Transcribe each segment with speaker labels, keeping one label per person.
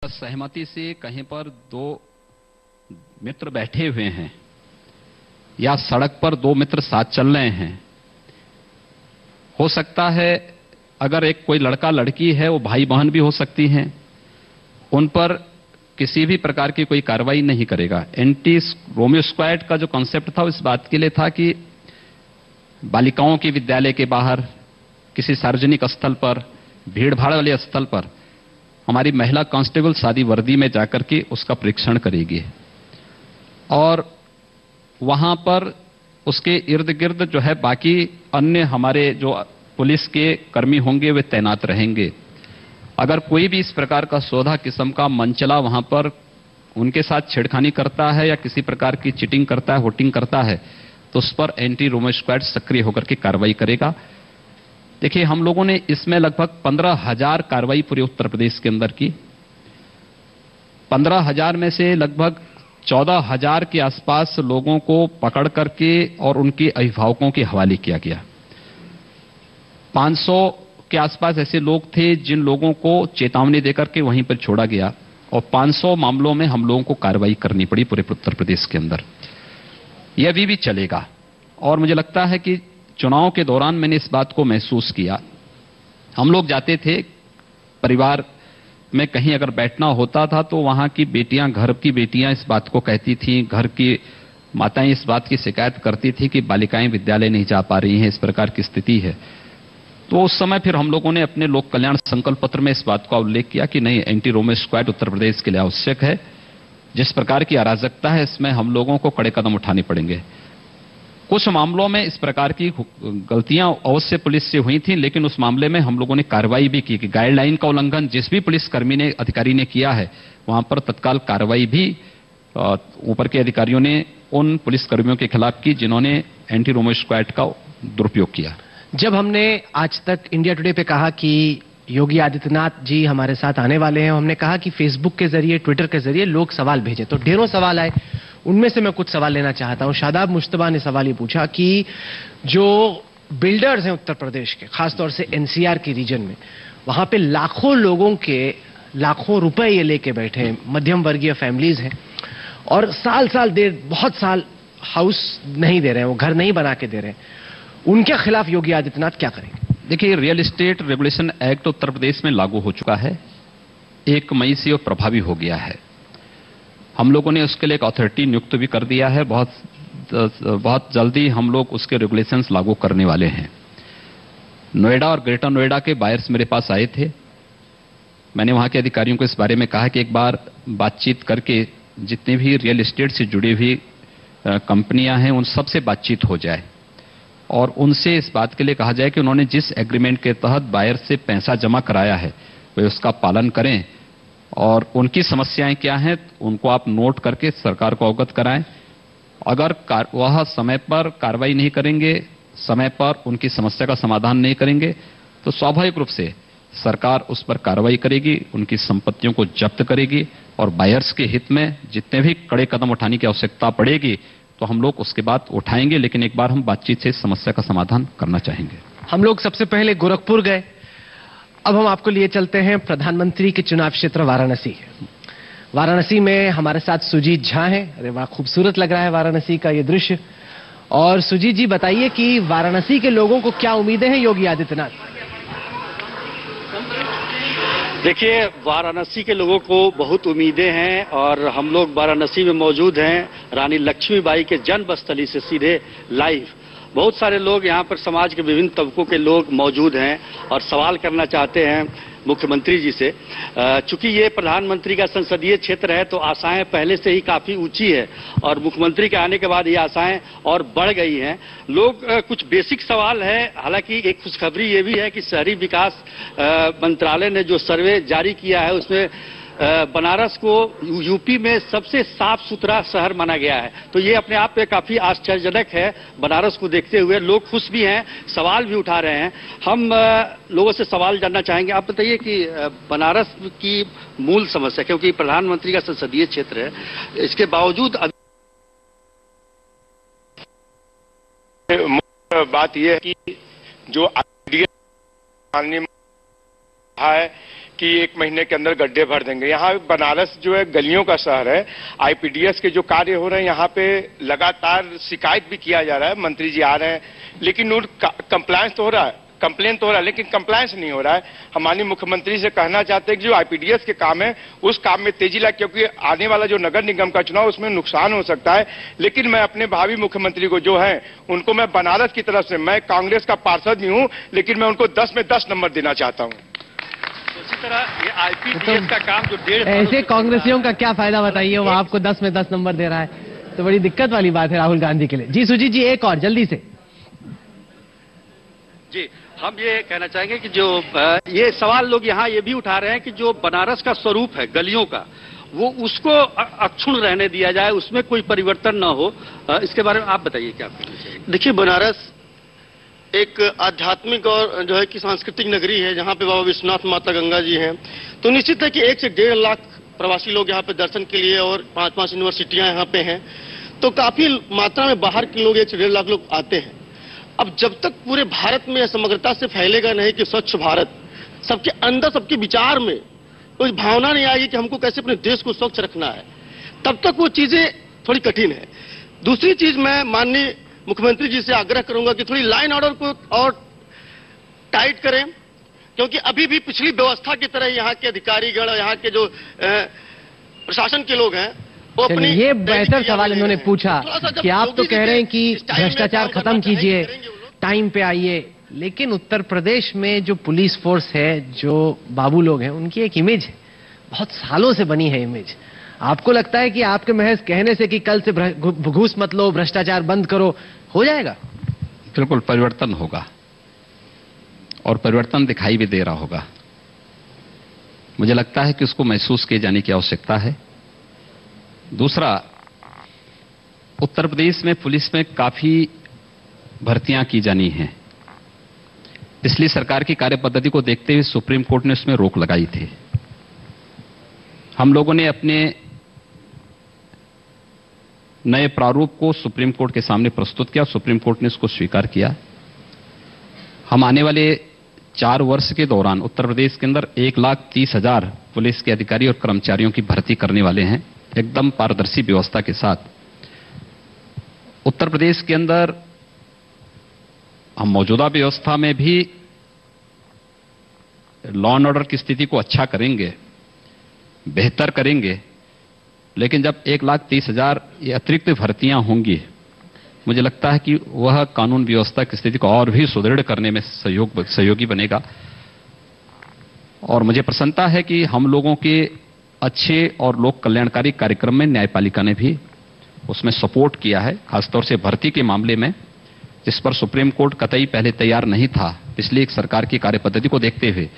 Speaker 1: सहमति से कहीं पर दो मित्र बैठे हुए हैं या सड़क पर दो मित्र साथ चल रहे हैं, हो सकता है अगर एक कोई लड़का लड़की है, वो भाई बहन भी हो सकती हैं, उन पर किसी भी प्रकार की कोई कार्रवाई नहीं करेगा। एंटी रोमियो स्क्वाड का जो कॉन्सेप्ट था वो इस बात के लिए था कि बालिकाओं के विद्यालय के बाहर, किसी सार्वजनिक स्थल पर, भीड़भाड़ वाले स्थल पर हमारी महिला कांस्टेबल सादी वर्दी में जाकर के उसका परीक्षण करेगी और वहां पर उसके इर्द गिर्द जो है बाकी अन्य हमारे जो पुलिस के कर्मी होंगे वे तैनात रहेंगे। अगर कोई भी इस प्रकार का सौदा किस्म का मनचला वहां पर उनके साथ छेड़खानी करता है या किसी प्रकार की चीटिंग करता है, होटिंग करता है, तो उस पर एंटी रोमियो स्क्वाड सक्रिय होकर के कार्रवाई करेगा। देखिए, हम लोगों ने इसमें लगभग 15,000 कार्रवाई पूरे उत्तर प्रदेश के अंदर की। 15,000 में से लगभग 14,000 के आसपास लोगों को पकड़ करके और उनके अभिभावकों के हवाले किया गया। 500 के आसपास ऐसे लोग थे जिन लोगों को चेतावनी देकर के वहीं पर छोड़ा गया और 500 मामलों में हम लोगों को कार्रवाई करनी पड़ी पूरे उत्तर प्रदेश के अंदर। यह अभी भी चलेगा और मुझे लगता है कि चुनाव के दौरान मैंने इस बात को महसूस किया। हम लोग जाते थे, परिवार में कहीं अगर बैठना होता था तो वहां की बेटियां, घर की बेटियां इस बात को कहती थीं, घर की माताएं इस बात की शिकायत करती थी कि बालिकाएं विद्यालय नहीं जा पा रही हैं, इस प्रकार की स्थिति है। तो उस समय फिर हम लोगों ने अपने लोक कल्याण संकल्प पत्र में इस बात का उल्लेख किया कि नहीं, anti Romeo squad Uttar Pradesh के लिए आवश्यक है। जिस प्रकार की अराजकता है इसमें हम लोगों को कड़े कदम उठाने पड़ेंगे। कुछ मामलों में इस प्रकार की गलतियां अवश्य पुलिस से हुई थी, लेकिन उस मामले में हम लोगों ने कार्रवाई भी की कि गाइडलाइन का उल्लंघन जिस भी पुलिसकर्मी ने, अधिकारी ने किया है, वहां पर तत्काल कार्रवाई भी ऊपर के अधिकारियों ने उन पुलिसकर्मियों के खिलाफ की जिन्होंने एंटी रोमियो स्क्वाड का दुरुपयोग किया।
Speaker 2: जब हमने आज तक इंडिया टुडे पे कहा कि योगी आदित्यनाथ जी हमारे साथ आने वाले हैं, हमने कहा कि फेसबुक के जरिए, ट्विटर के जरिए लोग सवाल भेजें, तो ढेरों सवाल आए। उनमें से मैं कुछ सवाल लेना चाहता हूं। शादाब मुश्तबा ने सवाल ये पूछा कि जो बिल्डर्स हैं उत्तर प्रदेश के, खासतौर से एनसीआर के रीजन में, वहां पे लाखों लोगों के लाखों रुपए ये लेके बैठे हैं, मध्यम वर्गीय फैमिलीज हैं और साल साल देर, बहुत साल हाउस नहीं दे रहे हैं, वो घर नहीं बना के दे रहे हैं। उनके खिलाफ योगी आदित्यनाथ क्या करेंगे?
Speaker 1: देखिए, real estate regulation act Uttar Pradesh में लागू हो चुका है, 1 मई से वो प्रभावी हो गया है। हम लोगों ने उसके लिए एक अथॉरिटी नियुक्त भी कर दिया है। बहुत जल्दी हम लोग उसके रेगुलेशंस लागू करने वाले हैं। नोएडा और ग्रेटर नोएडा के बायर्स मेरे पास आए थे। मैंने वहां के अधिकारियों को इस बारे में कहा कि एक बार बातचीत करके जितने भी रियल एस्टेट से जुड़ी हुई कंपनियां हैं उन सब से बातचीत हो जाए और उनसे इस बात के लिए कहा जाए कि उन्होंने जिस एग्रीमेंट के तहत बायर से पैसा जमा कराया है वे उसका पालन करें और उनकी समस्याएं क्या हैं उनको आप नोट करके सरकार को अवगत कराएं। अगर वह समय पर कार्रवाई नहीं करेंगे, समय पर उनकी समस्या का समाधान नहीं करेंगे, तो स्वाभाविक रूप से सरकार उस पर कार्रवाई करेगी, उनकी संपत्तियों को जब्त करेगी और बायर्स के हित में जितने भी कड़े कदम उठाने की आवश्यकता पड़ेगी तो हम लोग उसके बाद उठाएंगे। लेकिन एक बार हम बातचीत से इस समस्या का समाधान करना चाहेंगे।
Speaker 2: हम लोग सबसे पहले गोरखपुर गए, अब हम आपको लिए चलते हैं प्रधानमंत्री के चुनाव क्षेत्र वाराणसी। वाराणसी में हमारे साथ सुजीत झा हैं। अरे वाह, खूबसूरत लग रहा है वाराणसी का ये दृश्य। और सुजीत जी, बताइए कि वाराणसी के लोगों को क्या उम्मीदें हैं योगी आदित्यनाथ?
Speaker 3: देखिए, वाराणसी के लोगों को बहुत उम्मीदें हैं और हम लोग वाराणसी में मौजूद हैं रानी लक्ष्मीबाई के जन्मस्थली से सीधे लाइव। बहुत सारे लोग यहाँ पर समाज के विभिन्न तबकों के लोग मौजूद हैं और सवाल करना चाहते हैं मुख्यमंत्री जी से। चूंकि ये प्रधानमंत्री का संसदीय क्षेत्र है तो आशाएं पहले से ही काफी ऊंची है और मुख्यमंत्री के आने के बाद ये आशाएं और बढ़ गई हैं। लोग कुछ बेसिक सवाल है। हालांकि एक खुशखबरी ये भी है कि शहरी विकास मंत्रालय ने जो सर्वे जारी किया है उसमें बनारस को यूपी में सबसे साफ सुथरा शहर माना गया है। तो ये अपने आप में काफी आश्चर्यजनक है। बनारस को देखते हुए लोग खुश भी हैं, सवाल भी उठा रहे हैं। हम लोगों से सवाल जानना चाहेंगे। आप बताइए कि बनारस की मूल समस्या, क्योंकि प्रधानमंत्री का संसदीय क्षेत्र है, इसके बावजूद
Speaker 4: बात यह है कि जो कहा है कि 1 महीने के अंदर गड्ढे भर देंगे। यहाँ बनारस जो है गलियों का शहर है। आईपीडीएस के जो कार्य हो रहे हैं यहाँ पे लगातार शिकायत भी किया जा रहा है, मंत्री जी आ रहे हैं, लेकिन कंप्लायंस तो हो रहा है, कंप्लेन तो हो रहा है, लेकिन कंप्लायंस नहीं हो रहा है। हम माननीय मुख्यमंत्री से कहना चाहते हैं कि जो आईपीडीएस के काम है उस काम में तेजी लाए, क्योंकि आने वाला जो नगर निगम का चुनाव उसमें नुकसान हो सकता है। लेकिन मैं अपने भावी मुख्यमंत्री को जो है उनको मैं बनारस की तरफ से, मैं कांग्रेस का पार्षद भी हूं, लेकिन मैं उनको 10 में 10 नंबर देना चाहता हूं।
Speaker 3: इसी तरह ये आईपीडीएस का काम जो 1.5
Speaker 2: ऐसे कांग्रेसियों का क्या फायदा बताइए, वो आपको 10 में 10 नंबर दे रहा है, तो बड़ी दिक्कत वाली बात है राहुल गांधी के लिए। जी सुजीत जी, एक और जल्दी से।
Speaker 3: जी, हम ये कहना चाहेंगे कि जो ये सवाल लोग यहाँ ये भी उठा रहे हैं कि जो बनारस का स्वरूप है गलियों का, वो उसको अक्षुण्ण रहने दिया जाए, उसमें कोई परिवर्तन ना हो। इसके बारे में आप बताइए क्या कहना चाहिए।
Speaker 5: देखिए, बनारस एक आध्यात्मिक और जो है कि सांस्कृतिक नगरी है, जहाँ पे बाबा विश्वनाथ, माता गंगा जी हैं। तो निश्चित है कि 1 से 1.5 लाख प्रवासी लोग यहाँ पे दर्शन के लिए, और 5-5 यूनिवर्सिटियां यहाँ पे हैं, तो काफी मात्रा में बाहर के लोग 1 से 1.5 लाख लोग आते हैं। अब जब तक पूरे भारत में समग्रता से फैलेगा नहीं कि स्वच्छ भारत, सबके अंदर, सबके विचार में कोई भावना नहीं आएगी कि हमको कैसे अपने देश को स्वच्छ रखना है, तब तक वो चीजें थोड़ी कठिन है। दूसरी चीज, मैं माननीय मुख्यमंत्री जी से आग्रह करूंगा कि थोड़ी लाइन ऑर्डर को और टाइट करें, क्योंकि अभी भी पिछली व्यवस्था की तरह यहाँ के अधिकारीगण, यहाँ के जो प्रशासन के लोग हैं,
Speaker 2: ये बेहतर सवाल इन्होंने पूछा कि आप तो कह रहे हैं कि भ्रष्टाचार खत्म कीजिए, टाइम पे आइए, लेकिन उत्तर प्रदेश में जो पुलिस फोर्स है, जो बाबू लोग हैं, उनकी एक इमेज है, बहुत सालों से बनी है इमेज। आपको लगता है कि आपके महज कहने से कि कल से घूस मत लो, भ्रष्टाचार बंद करो, हो जाएगा?
Speaker 1: बिल्कुल परिवर्तन होगा, और परिवर्तन दिखाई भी दे रहा होगा। मुझे लगता है कि उसको महसूस किए जाने की आवश्यकता है। दूसरा, उत्तर प्रदेश में पुलिस में काफी भर्तियां की जानी हैं, इसलिए सरकार की कार्यपद्धति को देखते हुए सुप्रीम कोर्ट ने उसमें रोक लगाई थी। हम लोगों ने अपने नए प्रारूप को सुप्रीम कोर्ट के सामने प्रस्तुत किया, सुप्रीम कोर्ट ने उसको स्वीकार किया। हम आने वाले 4 वर्ष के दौरान उत्तर प्रदेश के अंदर 1,30,000 पुलिस के अधिकारी और कर्मचारियों की भर्ती करने वाले हैं, एकदम पारदर्शी व्यवस्था के साथ। उत्तर प्रदेश के अंदर हम मौजूदा व्यवस्था में भी लॉ एंड ऑर्डर की स्थिति को अच्छा करेंगे, बेहतर करेंगे, लेकिन जब 1,30,000 ये अतिरिक्त भर्तियां होंगी, मुझे लगता है कि वह कानून व्यवस्था की स्थिति को और भी सुदृढ़ करने में सहयोगी बनेगा। और मुझे प्रसन्नता है कि हम लोगों के अच्छे और लोक कल्याणकारी कार्यक्रम में न्यायपालिका ने भी उसमें सपोर्ट किया है, खासतौर से भर्ती के मामले में, जिस पर सुप्रीम कोर्ट कतई पहले तैयार नहीं था। इसलिए एक सरकार की कार्यपद्धति को देखते हुए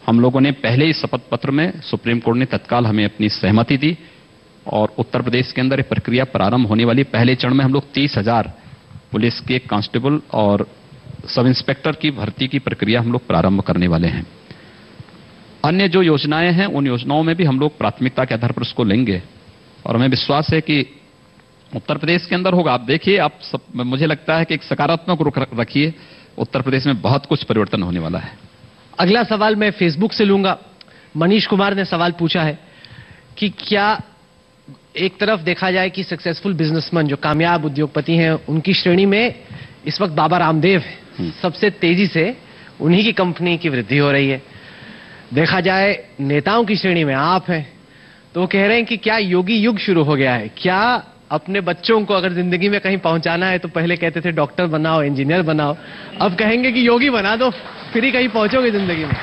Speaker 1: हम लोगों ने पहले ही शपथ पत्र में सुप्रीम कोर्ट ने तत्काल हमें अपनी सहमति दी, और उत्तर प्रदेश के अंदर प्रक्रिया प्रारंभ होने वाली। पहले चरण में हम लोग 30,000 पुलिस के कांस्टेबल और सब इंस्पेक्टर की भर्ती की प्रक्रिया हम लोग प्रारंभ करने वाले हैं। अन्य जो योजनाएं हैं, उन योजनाओं में भी हम लोग प्राथमिकता के आधार पर उसको लेंगे, और हमें विश्वास है कि उत्तर प्रदेश के अंदर होगा। आप देखिए, आप सब, मुझे लगता है कि एक सकारात्मक रुख रखिए, उत्तर प्रदेश में बहुत कुछ परिवर्तन होने वाला है।
Speaker 2: अगला सवाल मैं फेसबुक से लूंगा। मनीष कुमार ने सवाल पूछा है कि क्या एक तरफ देखा जाए कि सक्सेसफुल बिजनेसमैन, जो कामयाब उद्योगपति हैं, उनकी श्रेणी में इस वक्त बाबा रामदेव है, सबसे तेजी से उन्हीं की कंपनी की वृद्धि हो रही है। देखा जाए नेताओं की श्रेणी में आप हैं, तो वो कह रहे हैं कि क्या योगी युग शुरू हो गया है? क्या अपने बच्चों को अगर जिंदगी में कहीं पहुंचाना है तो पहले कहते थे डॉक्टर बनाओ, इंजीनियर बनाओ, अब कहेंगे कि योगी बना दो, फिर ही कहीं पहुंचोगे जिंदगी में।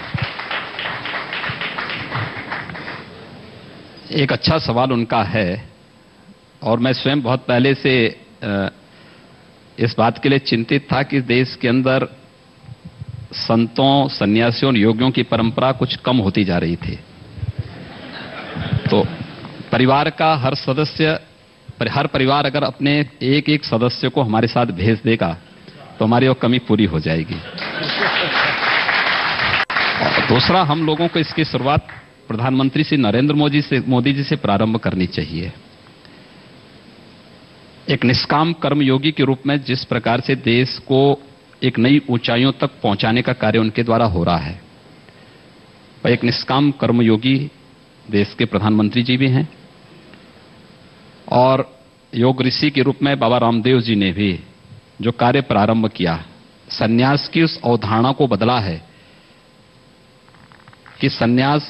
Speaker 1: एक अच्छा सवाल उनका है, और मैं स्वयं बहुत पहले से इस बात के लिए चिंतित था कि देश के अंदर संतों, सन्यासियों और योगियों की परंपरा कुछ कम होती जा रही थी। तो परिवार का हर सदस्य, हर परिवार अगर अपने एक एक सदस्य को हमारे साथ भेज देगा तो हमारी वो कमी पूरी हो जाएगी। और दूसरा, हम लोगों को इसकी शुरुआत प्रधानमंत्री श्री नरेंद्र मोदी जी से प्रारंभ करनी चाहिए। एक निष्काम कर्मयोगी के रूप में जिस प्रकार से देश को एक नई ऊंचाइयों तक पहुंचाने का कार्य उनके द्वारा हो रहा है, और एक निष्काम कर्मयोगी देश के प्रधानमंत्री जी भी हैं, और योग ऋषि के रूप में बाबा रामदेव जी ने भी जो कार्य प्रारंभ किया, सन्यास की उस अवधारणा को बदला है कि सन्यास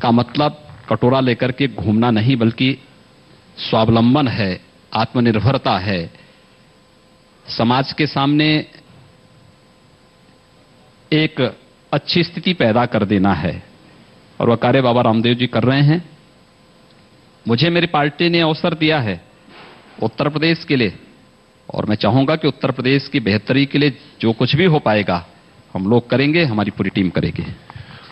Speaker 1: का मतलब कटोरा लेकर के घूमना नहीं, बल्कि स्वावलंबन है, आत्मनिर्भरता है, समाज के सामने एक अच्छी स्थिति पैदा कर देना है, और वह कार्य बाबा रामदेव जी कर रहे हैं। मुझे मेरी पार्टी ने अवसर दिया है उत्तर प्रदेश के लिए, और मैं चाहूंगा कि उत्तर प्रदेश की बेहतरी के लिए जो कुछ भी हो पाएगा हम लोग करेंगे, हमारी पूरी टीम करेगी।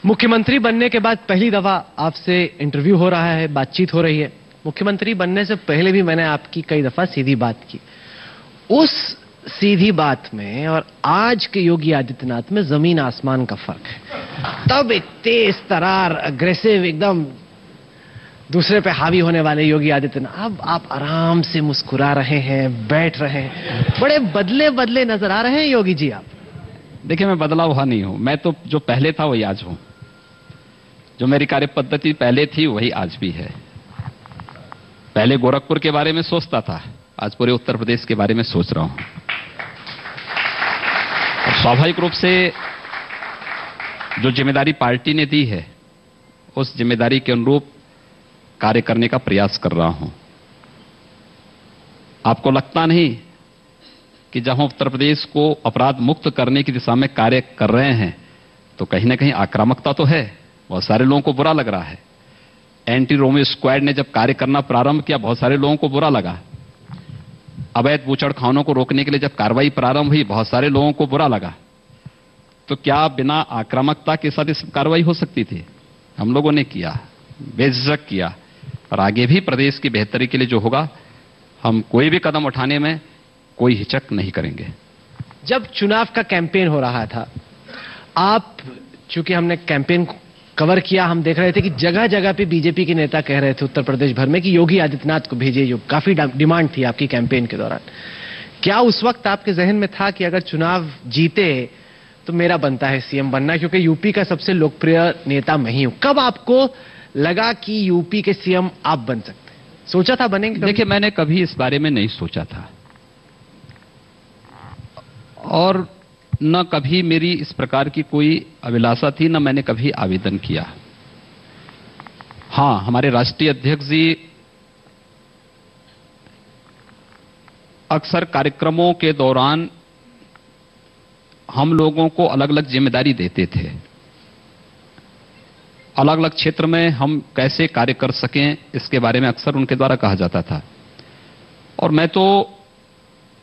Speaker 2: मुख्यमंत्री बनने के बाद पहली दफा आपसे इंटरव्यू हो रहा है, बातचीत हो रही है। मुख्यमंत्री बनने से पहले भी मैंने आपकी कई दफा सीधी बात की। उस सीधी बात में और आज के योगी आदित्यनाथ में जमीन आसमान का फर्क है। तब एक तेज तरार, अग्रेसिव, एकदम दूसरे पे हावी होने वाले योगी आदित्यनाथ, अब आप आराम से मुस्कुरा रहे हैं, बैठ रहे हैं, बड़े बदले बदले नजर आ रहे हैं योगी जी आप।
Speaker 1: देखिए, मैं बदला हुआ नहीं हूं, मैं तो जो पहले था वही आज हूं, जो मेरी कार्य पद्धति पहले थी वही आज भी है। पहले गोरखपुर के बारे में सोचता था, आज पूरे उत्तर प्रदेश के बारे में सोच रहा हूं। और स्वाभाविक रूप से जो जिम्मेदारी पार्टी ने दी है उस जिम्मेदारी के अनुरूप कार्य करने का प्रयास कर रहा हूं। आपको लगता नहीं कि जब हम उत्तर प्रदेश को अपराध मुक्त करने की दिशा में कार्य कर रहे हैं तो कहीं ना कहीं आक्रामकता तो है, बहुत सारे लोगों को बुरा लग रहा है। एंटी रोमियो स्क्वाड ने जब कार्य करना प्रारंभ किया बहुत सारे लोगों को बुरा लगा। अवैध बूचड़खानों को रोकने के लिए जब कार्रवाई प्रारंभ हुई बहुत सारे लोगों को बुरा लगा। तो क्या बिना आक्रामकता के साथ इस कार्रवाई हो सकती थी? हम लोगों ने किया, बेझिझक किया, और आगे भी प्रदेश की बेहतरी के लिए जो होगा हम कोई भी कदम उठाने में कोई हिचक नहीं करेंगे।
Speaker 2: जब चुनाव का कैंपेन हो रहा था, आप, चूंकि हमने कैंपेन कवर किया, हम देख रहे थे कि जगह जगह पे बीजेपी के नेता कह रहे थे उत्तर प्रदेश भर में कि योगी आदित्यनाथ को भेजिए, काफी डिमांड थी आपकी कैंपेन के दौरान। क्या उस वक्त आपके जहन में था कि अगर चुनाव जीते तो मेरा बनता है सीएम बनना, क्योंकि यूपी का सबसे लोकप्रिय नेता मैं ही हूं? कब आपको लगा कि यूपी के सीएम आप बन सकते हैं? सोचा था बनेंगे?
Speaker 1: देखिए, मैंने कभी इस बारे में नहीं सोचा था, और न कभी मेरी इस प्रकार की कोई अभिलाषा थी, न मैंने कभी आवेदन किया। हां, हमारे राष्ट्रीय अध्यक्ष जी अक्सर कार्यक्रमों के दौरान हम लोगों को अलग अलग जिम्मेदारी देते थे, अलग अलग क्षेत्र में हम कैसे कार्य कर सकें इसके बारे में अक्सर उनके द्वारा कहा जाता था। और मैं तो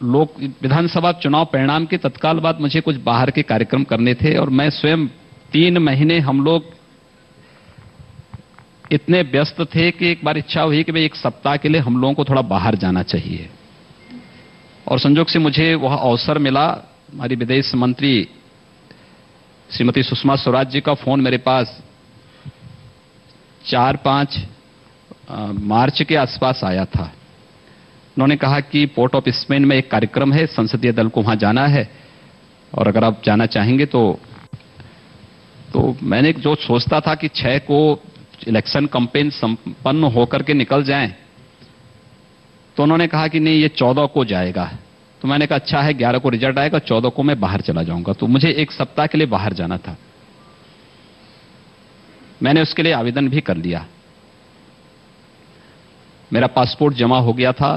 Speaker 1: लोक विधानसभा चुनाव परिणाम के तत्काल बाद मुझे कुछ बाहर के कार्यक्रम करने थे, और मैं स्वयं 3 महीने हम लोग इतने व्यस्त थे कि एक बार इच्छा हुई कि भाई 1 सप्ताह के लिए हम लोगों को थोड़ा बाहर जाना चाहिए। और संजोग से मुझे वह अवसर मिला। हमारी विदेश मंत्री श्रीमती सुषमा स्वराज जी का फोन मेरे पास 4-5 मार्च के आसपास आया था। उन्होंने कहा कि पोर्ट ऑफ स्पेन में एक कार्यक्रम है, संसदीय दल को वहां जाना है, और अगर आप जाना चाहेंगे तो मैंने जो सोचता था कि 6 को इलेक्शन कैंपेन संपन्न होकर के निकल जाएं, तो उन्होंने कहा कि नहीं, ये 14 को जाएगा। तो मैंने कहा अच्छा है, 11 को रिजल्ट आएगा, 14 को मैं बाहर चला जाऊंगा। तो मुझे 1 सप्ताह के लिए बाहर जाना था। मैंने उसके लिए आवेदन भी कर लिया। मेरा पासपोर्ट जमा हो गया था,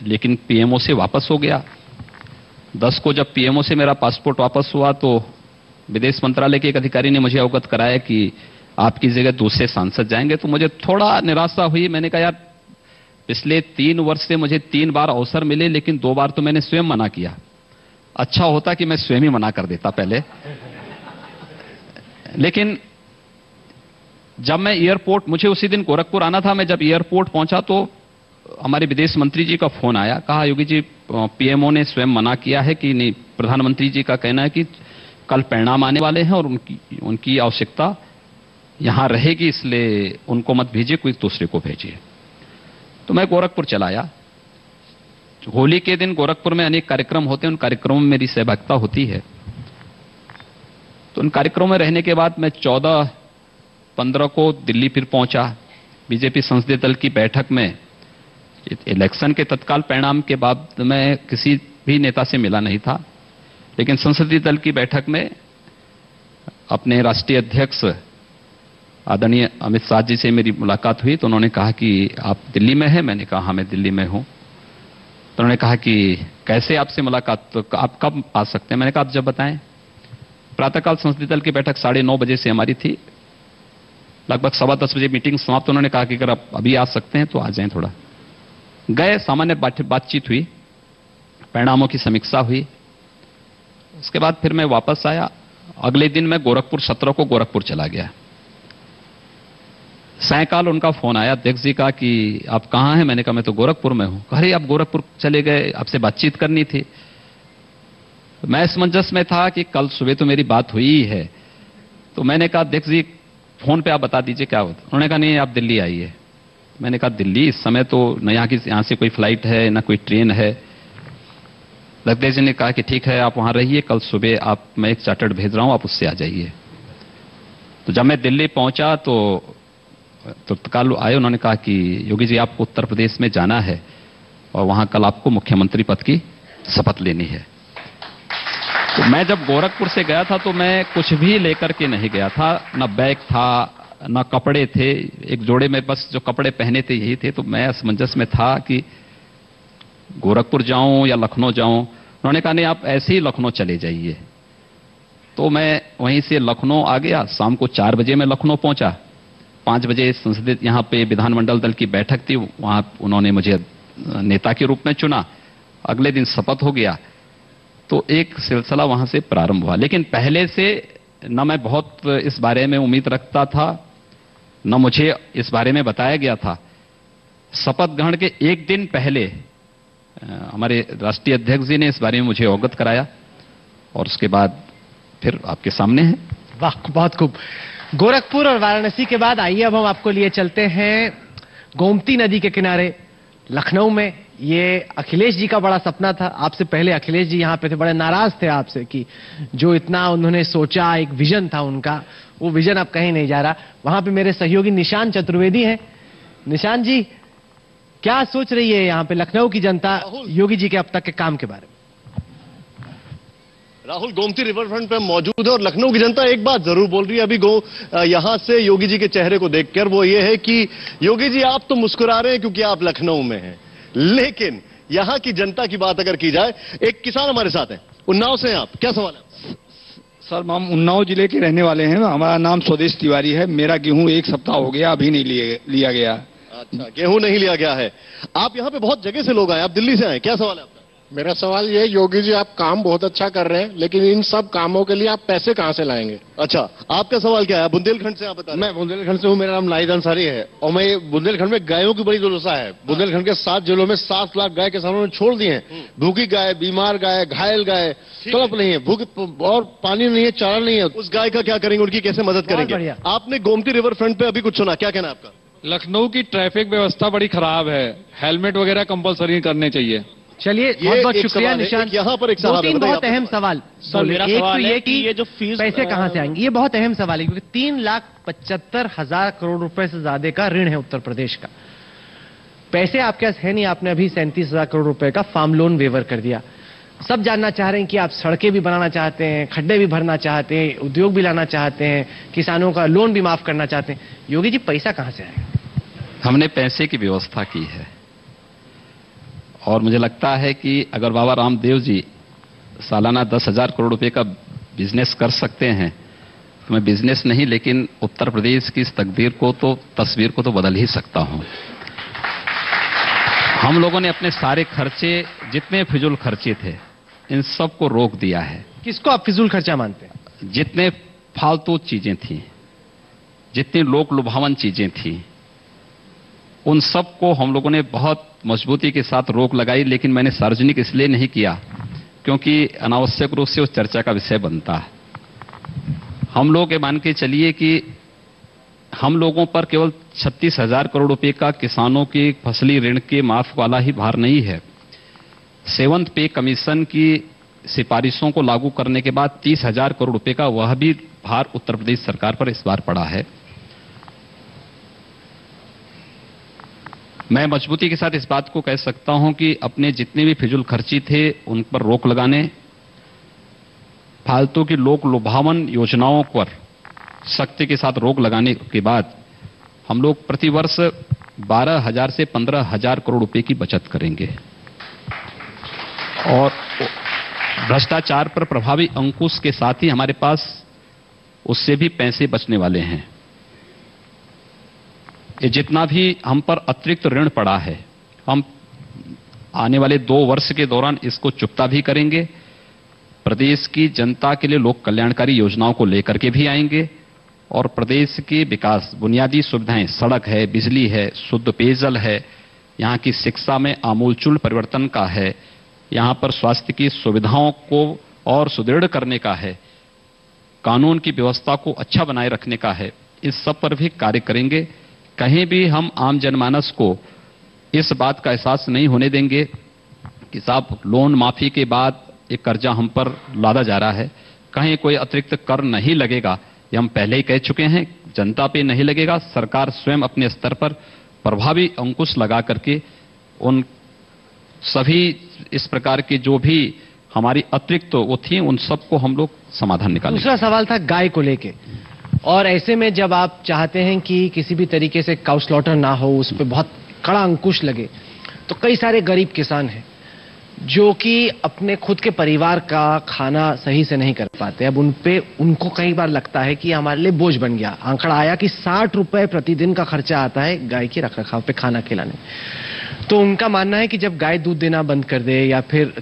Speaker 1: लेकिन पीएमओ से वापस हो गया। 10 को जब पीएमओ से मेरा पासपोर्ट वापस हुआ तो विदेश मंत्रालय के एक अधिकारी ने मुझे अवगत कराया कि आपकी जगह दूसरे सांसद जाएंगे। तो मुझे थोड़ा निराशा हुई। मैंने कहा यार, पिछले 3 वर्ष से मुझे 3 बार अवसर मिले, लेकिन 2 बार तो मैंने स्वयं मना किया। अच्छा होता कि मैं स्वयं ही मना कर देता पहले। लेकिन जब मैं एयरपोर्ट, मुझे उसी दिन गोरखपुर आना था, मैं जब एयरपोर्ट पहुंचा तो हमारे विदेश मंत्री जी का फोन आया। कहा योगी जी, पीएमओ ने स्वयं मना किया है कि नहीं, प्रधानमंत्री जी का कहना है कि कल परिणाम आने वाले हैं और उनकी आवश्यकता यहां रहेगी, इसलिए उनको मत भेजिए, कोई दूसरे को भेजिए। तो मैं गोरखपुर चला आया। होली के दिन गोरखपुर में अनेक कार्यक्रम होते हैं, उन कार्यक्रमों में मेरी सहभागिता होती है। तो उन कार्यक्रमों में रहने के बाद मैं 14 15 को दिल्ली फिर पहुंचा। बीजेपी संसदीय दल की बैठक में इलेक्शन के तत्काल परिणाम के बाद मैं किसी भी नेता से मिला नहीं था, लेकिन संसदीय दल की बैठक में अपने राष्ट्रीय अध्यक्ष आदरणीय अमित शाह जी से मेरी मुलाकात हुई। तो उन्होंने कहा कि आप दिल्ली में हैं? मैंने कहा हाँ मैं दिल्ली में हूं। तो उन्होंने कहा कि कैसे आपसे मुलाकात, तो आप कब आ सकते हैं? मैंने कहा आप जब बताएं। प्रातःकाल संसदीय दल की बैठक 9:30 बजे से हमारी थी, लगभग 10:15 बजे मीटिंग समाप्त। उन्होंने कहा कि अगर आप अभी आ सकते हैं तो आ जाएं। थोड़ा गए, सामान्य बातचीत हुई, परिणामों की समीक्षा हुई। उसके बाद फिर मैं वापस आया। अगले दिन मैं गोरखपुर 17 को गोरखपुर चला गया। सायकाल उनका फोन आया अध्यक्ष जी का कि आप कहां हैं? मैंने कहा मैं तो गोरखपुर में हूं। अरे आप गोरखपुर चले गए, आपसे बातचीत करनी थी। मैं असमंजस में था कि कल सुबह तो मेरी बात हुई ही है। तो मैंने कहा अध्यक्ष जी फोन पे आप बता दीजिए क्या होता। उन्होंने कहा नहीं आप दिल्ली आइए। मैंने कहा दिल्ली? इस समय तो न यहां से कोई फ्लाइट है न कोई ट्रेन है। अध्यक्ष जी ने कहा कि ठीक है आप वहां रहिए, कल सुबह मैं एक चार्टर्ड भेज रहा हूं, आप उससे आ जाइए। तो जब मैं दिल्ली पहुंचा तो तत्काल आए, उन्होंने कहा कि योगी जी आपको उत्तर प्रदेश में जाना है और वहां कल आपको मुख्यमंत्री पद की शपथ लेनी है। तो मैं जब गोरखपुर से गया था तो मैं कुछ भी लेकर के नहीं गया था, न बैग था न कपड़े थे। एक जोड़े में बस जो कपड़े पहने थे यही थे। तो मैं असमंजस में था कि गोरखपुर जाऊं या लखनऊ जाऊं। उन्होंने कहा नहीं आप ऐसे ही लखनऊ चले जाइए। तो मैं वहीं से लखनऊ आ गया। शाम को 4 बजे मैं लखनऊ पहुंचा। 5 बजे संसदीय यहां पे विधानमंडल दल की बैठक थी, वहां उन्होंने मुझे नेता के रूप में चुना। अगले दिन शपथ हो गया। तो एक सिलसिला वहां से प्रारंभ हुआ। लेकिन पहले से न मैं बहुत इस बारे में उम्मीद रखता था, न मुझे इस बारे में बताया गया था। शपथ ग्रहण के एक दिन पहले हमारे राष्ट्रीय अध्यक्ष जी ने इस बारे में मुझे अवगत कराया और उसके बाद फिर आपके सामने है।
Speaker 2: वाह, बहुत खूब। गोरखपुर और वाराणसी के बाद आइए अब हम आपको लिए चलते हैं गोमती नदी के किनारे लखनऊ में। ये अखिलेश जी का बड़ा सपना था। आपसे पहले अखिलेश जी यहां पे थे, बड़े नाराज थे आपसे कि जो इतना उन्होंने सोचा, एक विजन था उनका, वो विजन अब कहीं नहीं जा रहा। वहां पे मेरे सहयोगी निशान चतुर्वेदी हैं। निशान जी, क्या सोच रही है यहां पे लखनऊ की जनता योगी जी के अब तक के काम के बारे में?
Speaker 5: राहुल, गोमती रिवर फ्रंट पे मौजूद है और लखनऊ की जनता एक बात जरूर बोल रही है अभी यहां से योगी जी के चेहरे को देखकर, वो ये है कि योगी जी आप तो मुस्कुरा रहे हैं क्योंकि आप लखनऊ में हैं, लेकिन यहां की जनता की बात अगर की जाए, एक किसान हमारे साथ हैं, उन्नाव से हैं आप, क्या सवाल है?
Speaker 6: सर हम उन्नाव जिले के रहने वाले हैं। हमारा नाम स्वदेश तिवारी है। मेरा गेहूं 1 सप्ताह हो गया, अभी नहीं लिया गया।
Speaker 5: अच्छा, गेहूं नहीं लिया गया है। आप यहां पे बहुत जगह से लोग आए, आप दिल्ली से आए, क्या सवाल है आपका?
Speaker 7: मेरा सवाल ये, योगी जी आप काम बहुत अच्छा कर रहे हैं, लेकिन इन सब कामों के लिए आप पैसे कहां से लाएंगे?
Speaker 5: अच्छा, आपका सवाल क्या है? बुंदेलखंड से आप बता रहे हैं।
Speaker 8: मैं बुंदेलखंड से हूँ, मेरा नाम नाहिद अंसारी है और मैं बुंदेलखंड में गायों की बड़ी दुर्दशा है। बुंदेलखंड के 7 जिलों में 7 लाख गाय किसानों ने छोड़ दिए हैं। भूखी गाय, बीमार गाय, घायल गाय, तड़प नहीं है, भूख और पानी नहीं है, चारा नहीं है।
Speaker 5: उस गाय का क्या करेंगे, उनकी कैसे मदद करेंगे? आपने गोमती रिवर फ्रंट पे अभी कुछ सुना, क्या कहना है आपका?
Speaker 9: लखनऊ की ट्रैफिक व्यवस्था बड़ी खराब है, हेलमेट वगैरह कंपलसरी करने चाहिए।
Speaker 2: चलिए, बहुत बहुत शुक्रिया निशान।
Speaker 5: यहाँ पर एक सवाल है,
Speaker 2: बहुत अहम सवाल
Speaker 8: सर, मेरा सवाल है कि
Speaker 2: ये जो फीस पैसे कहां से आएंगे, ये बहुत अहम सवाल है क्योंकि 3,75,000 करोड़ रुपए से ज्यादा का ऋण है उत्तर प्रदेश का। पैसे आपके पास है नहीं, आपने अभी 37,000 करोड़ रुपए का फार्म लोन वेवर कर दिया। सब जानना चाह रहे हैं कि आप सड़कें भी बनाना चाहते हैं, खड्डे भी भरना चाहते हैं, उद्योग भी लाना चाहते हैं, किसानों का लोन भी माफ करना चाहते हैं। योगी जी पैसा कहां से आएगा?
Speaker 1: हमने पैसे की व्यवस्था की है और मुझे लगता है कि अगर बाबा रामदेव जी सालाना 10,000 करोड़ रुपए का बिजनेस कर सकते हैं तो मैं बिजनेस नहीं लेकिन उत्तर प्रदेश की इस तस्वीर को तो बदल ही सकता हूं। हम लोगों ने अपने सारे खर्चे, जितने फिजूल खर्चे थे, इन सब को रोक दिया है।
Speaker 2: किसको आप फिजूल खर्चा मानते हैं?
Speaker 1: जितने फालतू चीजें थी, जितनी लोक लुभावन चीजें थी, उन सब को हम लोगों ने बहुत मजबूती के साथ रोक लगाई। लेकिन मैंने सार्वजनिक इसलिए नहीं किया क्योंकि अनावश्यक रूप से उस चर्चा का विषय बनता है। हम लोग ये मान के चलिए कि हम लोगों पर केवल 36,000 करोड़ रुपए का किसानों की फसली ऋण के माफ वाला ही भार नहीं है। 7th पे कमीशन की सिफारिशों को लागू करने के बाद 30,000 करोड़ रुपए का वह भी भार उत्तर प्रदेश सरकार पर इस बार पड़ा है। मैं मजबूती के साथ इस बात को कह सकता हूं कि अपने जितने भी फिजूल खर्ची थे उन पर रोक लगाने, फालतू की लोक लुभावन योजनाओं पर सख्ती के साथ रोक लगाने के बाद हम लोग प्रतिवर्ष 12,000 से 15,000 करोड़ रुपए की बचत करेंगे और भ्रष्टाचार पर प्रभावी अंकुश के साथ ही हमारे पास उससे भी पैसे बचने वाले हैं। ये जितना भी हम पर अतिरिक्त ऋण पड़ा है, हम आने वाले 2 वर्ष के दौरान इसको चुकता भी करेंगे। प्रदेश की जनता के लिए लोक कल्याणकारी योजनाओं को लेकर के भी आएंगे और प्रदेश के विकास, बुनियादी सुविधाएं, सड़क है, बिजली है, शुद्ध पेयजल है, यहां की शिक्षा में आमूलचूल परिवर्तन का है, यहां पर स्वास्थ्य की सुविधाओं को और सुदृढ़ करने का है, कानून की व्यवस्था को अच्छा बनाए रखने का है। इस सब पर भी कार्य करेंगे। कहीं भी हम आम जनमानस को इस बात का एहसास नहीं होने देंगे कि साहब लोन माफी के बाद एक कर्जा हम पर लादा जा रहा है, कहीं कोई अतिरिक्त कर नहीं लगेगा। ये हम पहले ही कह चुके हैं, जनता पे नहीं लगेगा। सरकार स्वयं अपने स्तर पर प्रभावी अंकुश लगा करके उन सभी इस प्रकार के जो भी हमारी अतिरिक्त वो थी उन सबको हम लोग समाधान निकालेंगे।
Speaker 2: दूसरा सवाल था गाय को लेके, और ऐसे में जब आप चाहते हैं कि किसी भी तरीके से काउ स्लॉटर ना हो, उस पर बहुत कड़ा अंकुश लगे, तो कई सारे गरीब किसान हैं जो कि अपने खुद के परिवार का खाना सही से नहीं कर पाते। अब उनको कई बार लगता है कि हमारे लिए बोझ बन गया। आंकड़ा आया कि 60 रुपए प्रतिदिन का खर्चा आता है गाय के रखरखाव पे, खाना खिलाने। तो उनका मानना है कि जब गाय दूध देना बंद कर दे या फिर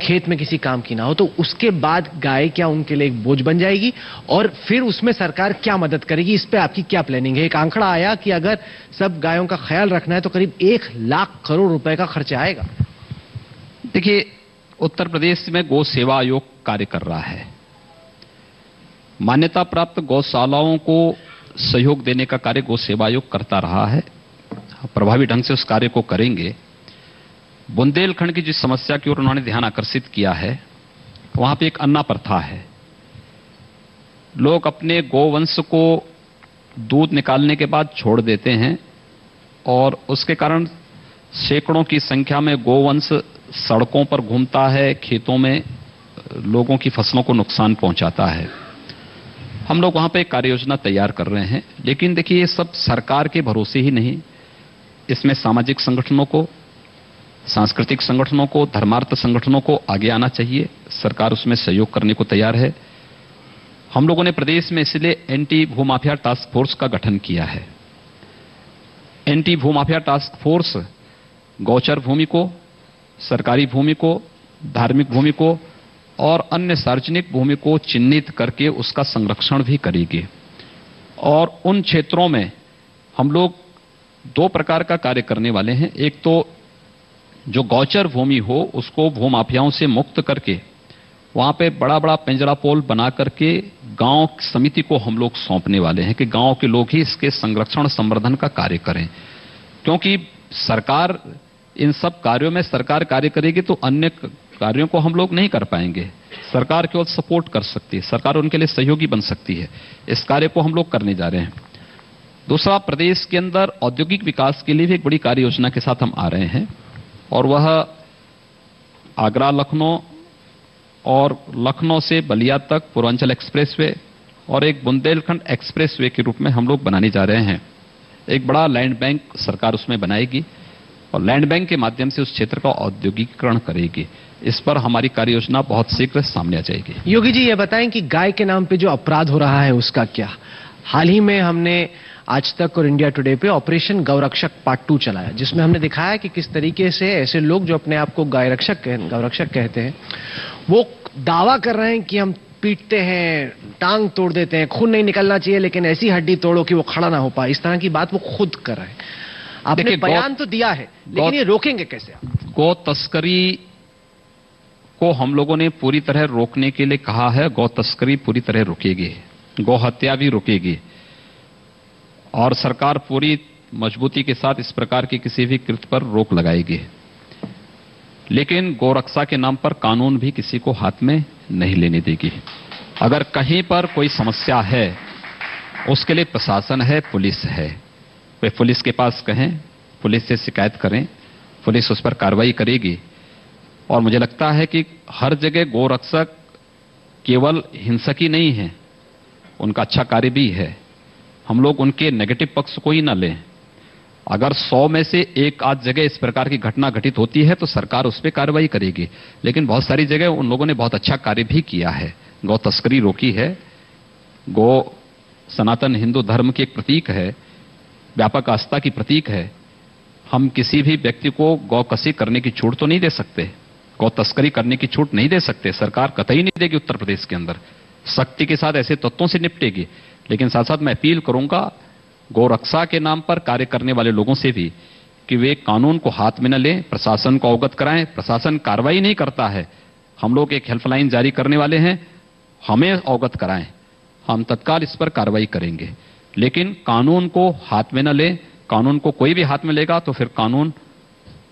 Speaker 2: खेत में किसी काम की ना हो, तो उसके बाद गाय क्या उनके लिए एक बोझ बन जाएगी और फिर उसमें सरकार क्या मदद करेगी? इस पे आपकी क्या प्लानिंग है? एक आंकड़ा आया कि अगर सब गायों का ख्याल रखना है तो करीब 1 लाख करोड़ रुपए का खर्चा आएगा।
Speaker 1: देखिए, उत्तर प्रदेश में गौ सेवा आयोग कार्य कर रहा है। मान्यता प्राप्त गौशालाओं को सहयोग देने का कार्य गौ सेवा आयोग करता रहा है, प्रभावी ढंग से उस कार्य को करेंगे। बुंदेलखंड की जिस समस्या की ओर उन्होंने ध्यान आकर्षित किया है, वहां पे एक अन्ना प्रथा है। लोग अपने गोवंश को दूध निकालने के बाद छोड़ देते हैं और उसके कारण सैकड़ों की संख्या में गोवंश सड़कों पर घूमता है, खेतों में लोगों की फसलों को नुकसान पहुंचाता है। हम लोग वहां पे एक कार्य योजना तैयार कर रहे हैं, लेकिन देखिए ये सब सरकार के भरोसे ही नहीं, इसमें सामाजिक संगठनों को, सांस्कृतिक संगठनों को, धर्मार्थ संगठनों को आगे आना चाहिए। सरकार उसमें सहयोग करने को तैयार है। हम लोगों ने प्रदेश में इसलिए एंटी भूमाफिया टास्क फोर्स का गठन किया है। एंटी भूमाफिया टास्क फोर्स गौचर भूमि को, सरकारी भूमि को, धार्मिक भूमि को और अन्य सार्वजनिक भूमि को चिन्हित करके उसका संरक्षण भी करेगी। और उन क्षेत्रों में हम लोग 2 प्रकार का कार्य करने वाले हैं। एक तो जो गौचर भूमि हो उसको भूमाफियाओं से मुक्त करके वहां पे बड़ा बड़ा पिंजरा पोल बना करके गांव समिति को हम लोग सौंपने वाले हैं कि गांव के लोग ही इसके संरक्षण संवर्धन का कार्य करें। क्योंकि सरकार इन सब कार्यों में सरकार कार्य करेगी तो अन्य कार्यों को हम लोग नहीं कर पाएंगे। सरकार केवल सपोर्ट कर सकती है, सरकार उनके लिए सहयोगी बन सकती है। इस कार्य को हम लोग करने जा रहे हैं। दूसरा, प्रदेश के अंदर औद्योगिक विकास के लिए भी एक बड़ी कार्य योजना के साथ हम आ रहे हैं और वह आगरा लखनऊ और लखनऊ से बलिया तक पूर्वांचल एक्सप्रेसवे और एक बुंदेलखंड एक्सप्रेसवे के रूप में हम लोग बनाने जा रहे हैं। एक बड़ा लैंड बैंक सरकार उसमें बनाएगी और लैंड बैंक के माध्यम से उस क्षेत्र का औद्योगिकीकरण करेगी। इस पर हमारी कार्य योजना बहुत शीघ्र सामने आ जाएगी।
Speaker 2: योगी जी, ये बताएं कि गाय के नाम पे जो अपराध हो रहा है उसका क्या? हाल ही में हमने आज तक और इंडिया टुडे पे ऑपरेशन गौरक्षक पार्ट 2 चलाया, जिसमें हमने दिखाया कि किस तरीके से ऐसे लोग जो अपने आप को गौरक्षक कहते हैं, वो दावा कर रहे हैं कि हम पीटते हैं, टांग तोड़ देते हैं, खून नहीं निकलना चाहिए लेकिन ऐसी हड्डी तोड़ो कि वो खड़ा ना हो पाए। इस तरह की बात वो खुद कर रहे हैं। आपने बयान तो दिया है, लेकिन ये रोकेंगे कैसे?
Speaker 1: गौ तस्करी को हम लोगों ने पूरी तरह रोकने के लिए कहा है। गौ तस्करी पूरी तरह रुकेगी, गौ हत्या भी रुकेगी और सरकार पूरी मजबूती के साथ इस प्रकार के किसी भी कृत्य पर रोक लगाएगी। लेकिन गौरक्षा के नाम पर कानून भी किसी को हाथ में नहीं लेने देगी। अगर कहीं पर कोई समस्या है, उसके लिए प्रशासन है, पुलिस है। वे पुलिस के पास कहें, पुलिस से शिकायत करें, पुलिस उस पर कार्रवाई करेगी। और मुझे लगता है कि हर जगह गोरक्षक केवल हिंसक ही नहीं है, उनका अच्छा कार्य भी है। हम लोग उनके नेगेटिव पक्ष को ही ना लें। अगर 100 में से एक आध जगह इस प्रकार की घटना घटित होती है तो सरकार उस पर कार्रवाई करेगी, लेकिन बहुत सारी जगह उन लोगों ने बहुत अच्छा कार्य भी किया है। गौ तस्करी रोकी है, गौ सनातन हिंदू धर्म की एक प्रतीक है, व्यापक आस्था की प्रतीक है। हम किसी भी व्यक्ति को गौ कसी करने की छूट तो नहीं दे सकते, गौ तस्करी करने की छूट नहीं दे सकते, सरकार कतई नहीं देगी। उत्तर प्रदेश के अंदर सख्ती के साथ ऐसे तत्वों से निपटेगी। लेकिन साथ साथ मैं अपील करूंगा गौरक्षा के नाम पर कार्य करने वाले लोगों से भी कि वे कानून को हाथ में न लें, प्रशासन को अवगत कराएं। प्रशासन कार्रवाई नहीं करता है, हम लोग एक हेल्पलाइन जारी करने वाले हैं, हमें अवगत कराएं, हम तत्काल इस पर कार्रवाई करेंगे। लेकिन कानून को हाथ में न लें, कानून को कोई भी हाथ में लेगा तो फिर कानून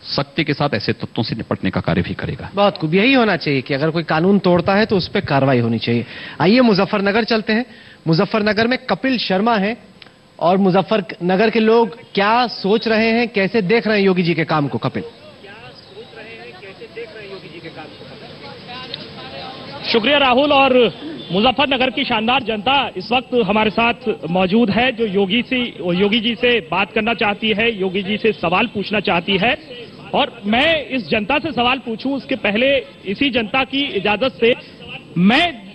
Speaker 1: सख्ती के साथ ऐसे तत्वों से निपटने का कार्य भी करेगा।
Speaker 2: बहुत खूब, यही होना चाहिए कि अगर कोई कानून तोड़ता है तो उस पर कार्रवाई होनी चाहिए। आइए मुजफ्फरनगर चलते हैं। मुजफ्फरनगर में कपिल शर्मा हैं और मुजफ्फरनगर के लोग क्या सोच रहे हैं, कैसे देख रहे हैं योगी जी के काम को। कपिल,
Speaker 10: शुक्रिया राहुल। और मुजफ्फरनगर की शानदार जनता इस वक्त हमारे साथ मौजूद है, जो योगी जी से बात करना चाहती है, योगी जी से सवाल पूछना चाहती है। और मैं इस जनता से सवाल पूछूं उसके पहले इसी जनता की इजाजत से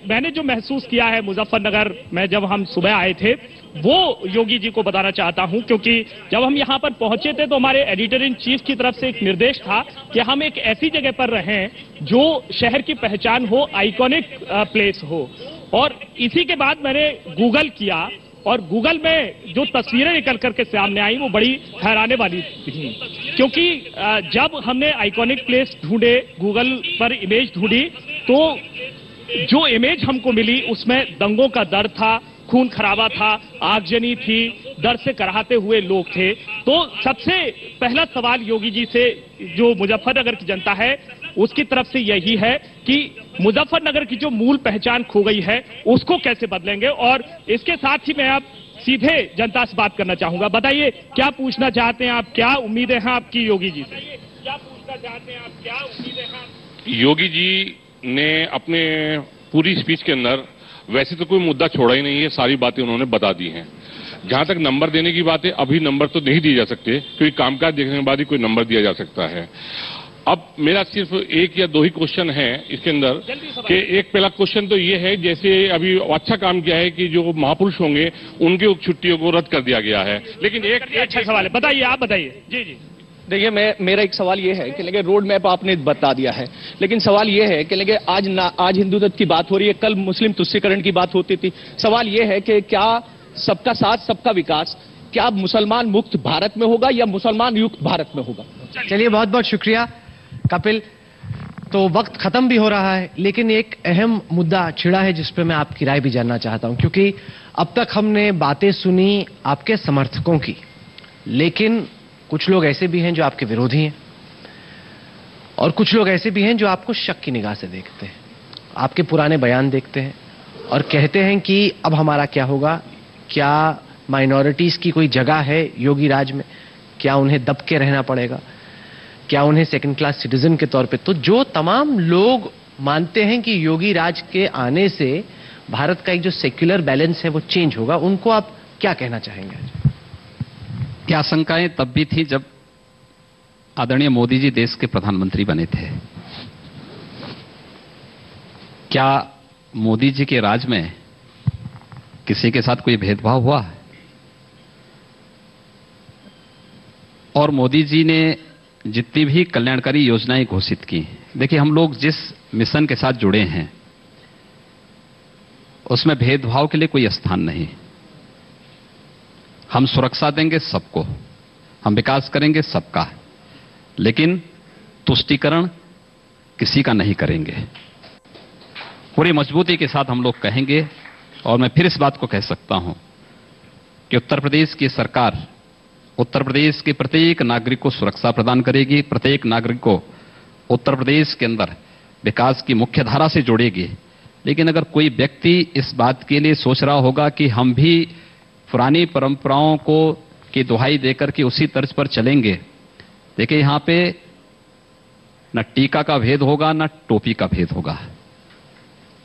Speaker 10: मैंने जो महसूस किया है मुजफ्फरनगर में जब हम सुबह आए थे वो योगी जी को बताना चाहता हूं, क्योंकि जब हम यहां पर पहुंचे थे तो हमारे एडिटर इन चीफ की तरफ से एक निर्देश था कि हम एक ऐसी जगह पर रहें जो शहर की पहचान हो, आइकॉनिक प्लेस हो। और इसी के बाद मैंने गूगल किया और गूगल में जो तस्वीरें निकल करके सामने आई वो बड़ी हैराने वाली थी, क्योंकि जब हमने आइकॉनिक प्लेस ढूंढे, गूगल पर इमेज ढूंढी, तो जो इमेज हमको मिली उसमें दंगों का दर्द था, खून खराबा था, आगजनी थी, दर्द से कराहते हुए लोग थे। तो सबसे पहला सवाल योगी जी से, जो मुजफ्फरनगर की जनता है उसकी तरफ से यही है कि मुजफ्फरनगर की जो मूल पहचान खो गई है उसको कैसे बदलेंगे। और इसके साथ ही मैं अब सीधे जनता से बात करना चाहूंगा। बताइए क्या पूछना चाहते हैं आप, क्या उम्मीदें हैं आपकी योगी जी से? क्या पूछना चाहते हैं आप, क्या उम्मीदें हैं?
Speaker 11: योगी जी ने अपने पूरी स्पीच के अंदर वैसे तो कोई मुद्दा छोड़ा ही नहीं है, सारी बातें उन्होंने बता दी हैं। जहां तक नंबर देने की बात है, अभी नंबर तो नहीं दिए जा सकते क्योंकि कामकाज देखने के बाद ही कोई नंबर दिया जा सकता है। अब मेरा सिर्फ एक या दो ही क्वेश्चन है इसके अंदर कि एक पहला क्वेश्चन तो ये है, जैसे अभी अच्छा काम किया है कि जो महापुरुष होंगे उनके छुट्टियों को रद्द कर दिया गया है, लेकिन एक
Speaker 10: अच्छा सवाल है, बताइए, आप बताइए। जी जी
Speaker 12: देखिए, मेरा एक सवाल ये है कि लेकिन रोड मैप आपने बता दिया है, लेकिन सवाल ये है कि लेकिन आज हिंदुत्व की बात हो रही है, कल मुस्लिम तुष्टीकरण की बात होती थी। सवाल ये है कि क्या सबका साथ सबका विकास क्या मुसलमान मुक्त भारत में होगा या मुसलमान युक्त भारत में होगा?
Speaker 2: चलिए, बहुत बहुत शुक्रिया कपिल। तो वक्त खत्म भी हो रहा है, लेकिन एक अहम मुद्दा छिड़ा है जिस पे मैं आपकी राय भी जानना चाहता हूं, क्योंकि अब तक हमने बातें सुनी आपके समर्थकों की, लेकिन कुछ लोग ऐसे भी हैं जो आपके विरोधी हैं और कुछ लोग ऐसे भी हैं जो आपको शक की निगाह से देखते हैं, आपके पुराने बयान देखते हैं और कहते हैं कि अब हमारा क्या होगा, क्या माइनॉरिटीज की कोई जगह है योगी राज में, क्या उन्हें दब के रहना पड़ेगा, क्या उन्हें सेकंड क्लास सिटीजन के तौर पे। तो जो तमाम लोग मानते हैं कि योगी राज के आने से भारत का एक जो सेक्युलर बैलेंस है वो चेंज होगा, उनको आप क्या कहना चाहेंगे?
Speaker 1: क्या आशंकाएं तब भी थी जब आदरणीय मोदी जी देश के प्रधानमंत्री बने थे। क्या मोदी जी के राज में किसी के साथ कोई भेदभाव हुआ? और मोदी जी ने जितनी भी कल्याणकारी योजनाएं घोषित की, देखिए हम लोग जिस मिशन के साथ जुड़े हैं उसमें भेदभाव के लिए कोई स्थान नहीं। हम सुरक्षा देंगे सबको, हम विकास करेंगे सबका, लेकिन तुष्टीकरण किसी का नहीं करेंगे। पूरी मजबूती के साथ हम लोग कहेंगे और मैं फिर इस बात को कह सकता हूं कि उत्तर प्रदेश की सरकार उत्तर प्रदेश के प्रत्येक नागरिक को सुरक्षा प्रदान करेगी, प्रत्येक नागरिक को उत्तर प्रदेश के अंदर विकास की मुख्य धारा से जोड़ेगी। लेकिन अगर कोई व्यक्ति इस बात के लिए सोच रहा होगा कि हम भी पुरानी परंपराओं को की दुहाई देकर के उसी तर्ज पर चलेंगे, देखिए यहां पे न टीका का भेद होगा न टोपी का भेद होगा।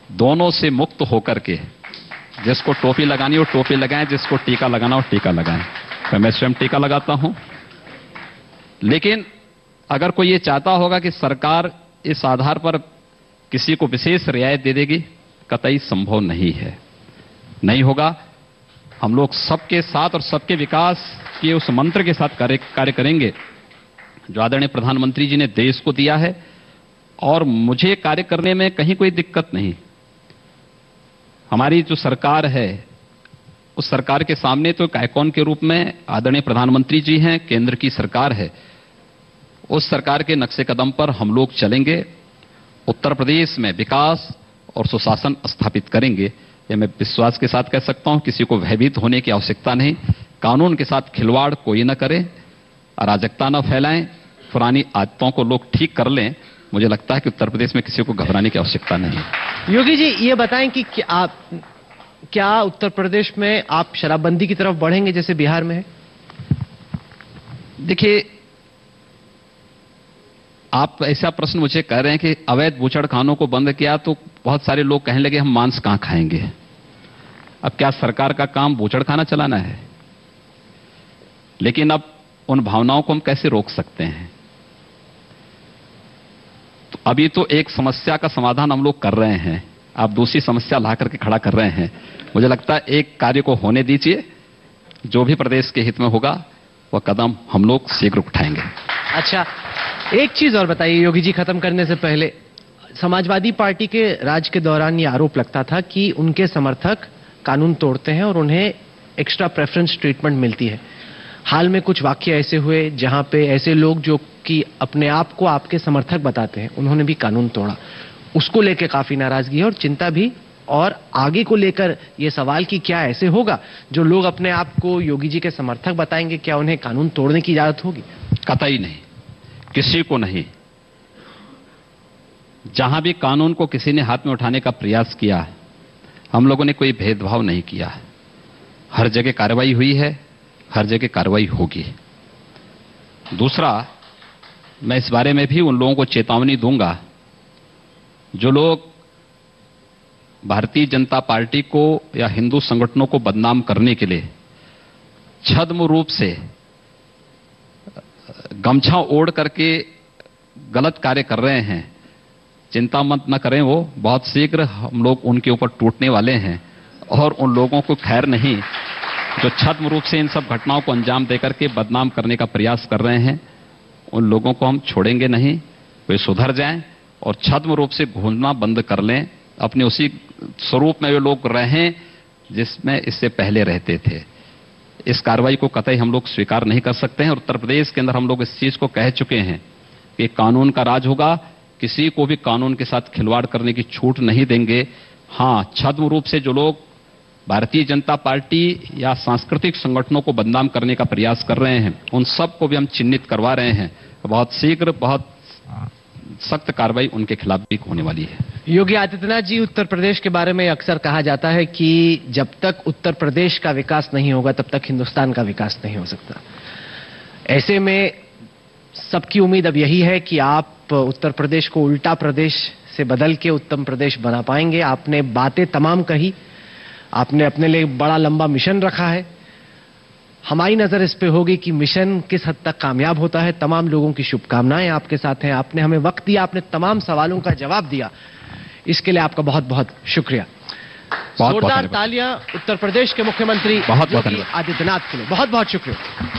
Speaker 1: दोनों से मुक्त होकर के जिसको टोपी लगानी हो टोपी लगाएं, जिसको टीका लगाना हो टीका लगाएं। तो मैं स्वयं टीका लगाता हूं। लेकिन अगर कोई ये चाहता होगा कि सरकार इस आधार पर किसी को विशेष रियायत दे देगी, कतई संभव नहीं है, नहीं होगा। हम लोग सबके साथ और सबके विकास के उस मंत्र के साथ कार्य करेंगे जो आदरणीय प्रधानमंत्री जी ने देश को दिया है, और मुझे कार्य करने में कहीं कोई दिक्कत नहीं। हमारी जो सरकार है उस सरकार के सामने तो एक आइकॉन के रूप में आदरणीय प्रधानमंत्री जी हैं, केंद्र की सरकार है। उस सरकार के नक्शे कदम पर हम लोग चलेंगे, उत्तर प्रदेश में विकास और सुशासन स्थापित करेंगे। ये मैं विश्वास के साथ कह सकता हूं। किसी को भयभीत होने की आवश्यकता नहीं। कानून के साथ खिलवाड़ कोई न करे, अराजकता न फैलाएं, पुरानी आदतों को लोग ठीक कर लें। मुझे लगता है कि उत्तर प्रदेश में किसी को घबराने की आवश्यकता नहीं है।
Speaker 2: योगी जी ये बताएं कि क्या उत्तर प्रदेश में आप शराबबंदी की तरफ बढ़ेंगे जैसे बिहार में है?
Speaker 1: देखिए, आप ऐसा प्रश्न मुझे कह रहे हैं कि अवैध बूचड़खानों को बंद किया तो बहुत सारे लोग कहने लगे हम मांस कहां खाएंगे। अब क्या सरकार का काम बूचड़खाना चलाना है? लेकिन अब उन भावनाओं को हम कैसे रोक सकते हैं? तो अभी तो एक समस्या का समाधान हम लोग कर रहे हैं, आप दूसरी समस्या ला करके खड़ा कर रहे हैं। मुझे लगता है एक कार्य को होने दीजिए, जो भी प्रदेश के हित में होगा वह कदम हम लोग शीघ्र उठाएंगे।
Speaker 2: अच्छा, एक चीज और बताइए योगी जी, खत्म करने से पहले, समाजवादी पार्टी के राज के दौरान यह आरोप लगता था कि उनके समर्थक कानून तोड़ते हैं और उन्हें एक्स्ट्रा प्रेफरेंस ट्रीटमेंट मिलती है। हाल में कुछ वाकये ऐसे हुए जहां पे ऐसे लोग जो कि अपने आप को आपके समर्थक बताते हैं, उन्होंने भी कानून तोड़ा। उसको लेकर काफी नाराजगी है और चिंता भी, और आगे को लेकर यह सवाल कि क्या ऐसे होगा जो लोग अपने आप को योगी जी के समर्थक बताएंगे, क्या उन्हें कानून तोड़ने की इजाजत होगी?
Speaker 1: कतई नहीं, किसी को नहीं। जहां भी कानून को किसी ने हाथ में उठाने का प्रयास किया, हम लोगों ने कोई भेदभाव नहीं किया। हर जगह कार्रवाई हुई है, हर जगह कार्रवाई होगी। दूसरा, मैं इस बारे में भी उन लोगों को चेतावनी दूंगा जो लोग भारतीय जनता पार्टी को या हिंदू संगठनों को बदनाम करने के लिए छद्म रूप से गमछा ओढ़ करके गलत कार्य कर रहे हैं। चिंता मत न करें, वो बहुत शीघ्र हम लोग उनके ऊपर टूटने वाले हैं, और उन लोगों को खैर नहीं जो छद्म रूप से इन सब घटनाओं को अंजाम देकर के बदनाम करने का प्रयास कर रहे हैं। उन लोगों को हम छोड़ेंगे नहीं, वे सुधर जाएं और छद्म रूप से घूमना बंद कर लें, अपने उसी स्वरूप में वे लोग रहें जिसमें इससे पहले रहते थे। इस कार्रवाई को कतई हम लोग स्वीकार नहीं कर सकते हैं, और उत्तर प्रदेश के अंदर हम लोग इस चीज को कह चुके हैं कि कानून का राज होगा, किसी को भी कानून के साथ खिलवाड़ करने की छूट नहीं देंगे। हां, छद्म रूप से जो लोग भारतीय जनता पार्टी या सांस्कृतिक संगठनों को बदनाम करने का प्रयास कर रहे हैं, उन सब को भी हम चिन्हित करवा रहे हैं। बहुत शीघ्र बहुत सख्त कार्रवाई उनके खिलाफ भी होने वाली है।
Speaker 2: योगी आदित्यनाथ जी, उत्तर प्रदेश के बारे में अक्सर कहा जाता है कि जब तक उत्तर प्रदेश का विकास नहीं होगा तब तक हिंदुस्तान का विकास नहीं हो सकता। ऐसे में सबकी उम्मीद अब यही है कि आप उत्तर प्रदेश को उल्टा प्रदेश से बदल के उत्तम प्रदेश बना पाएंगे। आपने बातें तमाम कही, आपने अपने लिए बड़ा लंबा मिशन रखा है। हमारी नजर इस पे होगी कि मिशन किस हद तक कामयाब होता है। तमाम लोगों की शुभकामनाएं आपके साथ हैं। आपने हमें वक्त दिया, आपने तमाम सवालों का जवाब दिया, इसके लिए आपका बहुत बहुत शुक्रिया। जोरदार तालियां उत्तर प्रदेश के मुख्यमंत्री योगी आदित्यनाथ के लिए। बहुत बहुत शुक्रिया।